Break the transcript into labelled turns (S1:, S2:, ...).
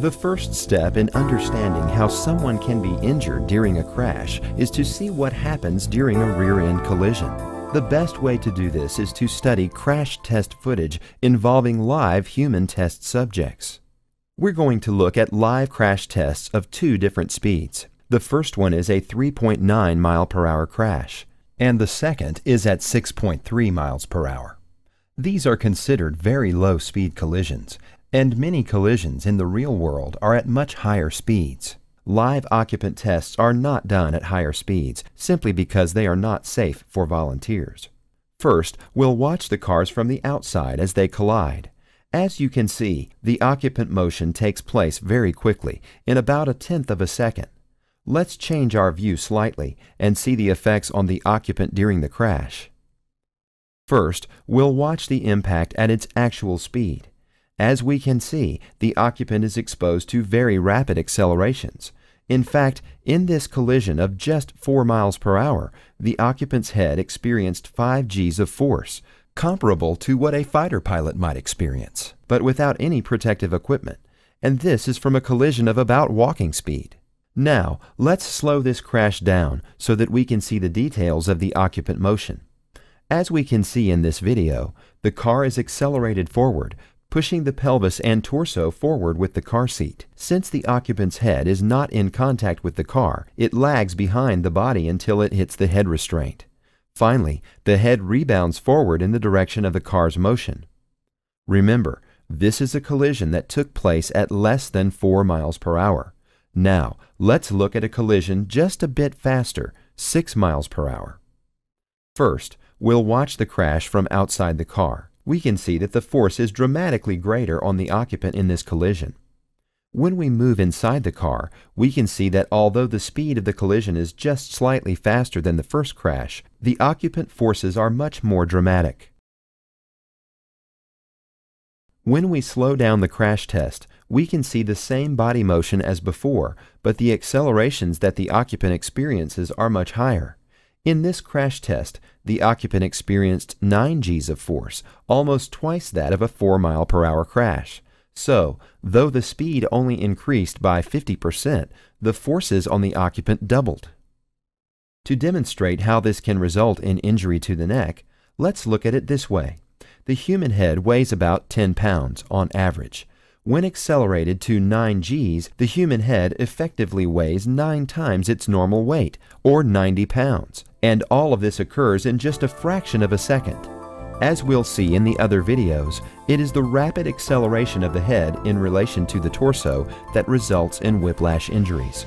S1: The first step in understanding how someone can be injured during a crash is to see what happens during a rear-end collision. The best way to do this is to study crash test footage involving live human test subjects. We're going to look at live crash tests of two different speeds. The first one is a 3.9 mile per hour crash, and the second is at 6.3 miles per hour. These are considered very low speed collisions, and many collisions in the real world are at much higher speeds. Live occupant tests are not done at higher speeds simply because they are not safe for volunteers. First, we'll watch the cars from the outside as they collide. As you can see, the occupant motion takes place very quickly, in about 1/10 of a second. Let's change our view slightly and see the effects on the occupant during the crash. First, we'll watch the impact at its actual speed. As we can see, the occupant is exposed to very rapid accelerations. In fact, in this collision of just 4 miles per hour, the occupant's head experienced 5 Gs of force, comparable to what a fighter pilot might experience, but without any protective equipment. And this is from a collision of about walking speed. Now, let's slow this crash down so that we can see the details of the occupant motion. As we can see in this video, the car is accelerated forward, pushing the pelvis and torso forward with the car seat. Since the occupant's head is not in contact with the car, it lags behind the body until it hits the head restraint. Finally, the head rebounds forward in the direction of the car's motion. Remember, this is a collision that took place at less than 4 miles per hour. Now, let's look at a collision just a bit faster, 6 miles per hour. First, we'll watch the crash from outside the car. We can see that the force is dramatically greater on the occupant in this collision. When we move inside the car, we can see that although the speed of the collision is just slightly faster than the first crash, the occupant forces are much more dramatic. When we slow down the crash test, we can see the same body motion as before, but the accelerations that the occupant experiences are much higher. In this crash test, the occupant experienced 9 Gs of force, almost twice that of a 4 mile per hour crash. So, though the speed only increased by 50%, the forces on the occupant doubled. To demonstrate how this can result in injury to the neck, let's look at it this way. The human head weighs about 10 pounds on average. When accelerated to 9 Gs, the human head effectively weighs 9 times its normal weight, or 90 pounds. And all of this occurs in just a fraction of a second. As we'll see in the other videos, it is the rapid acceleration of the head in relation to the torso that results in whiplash injuries.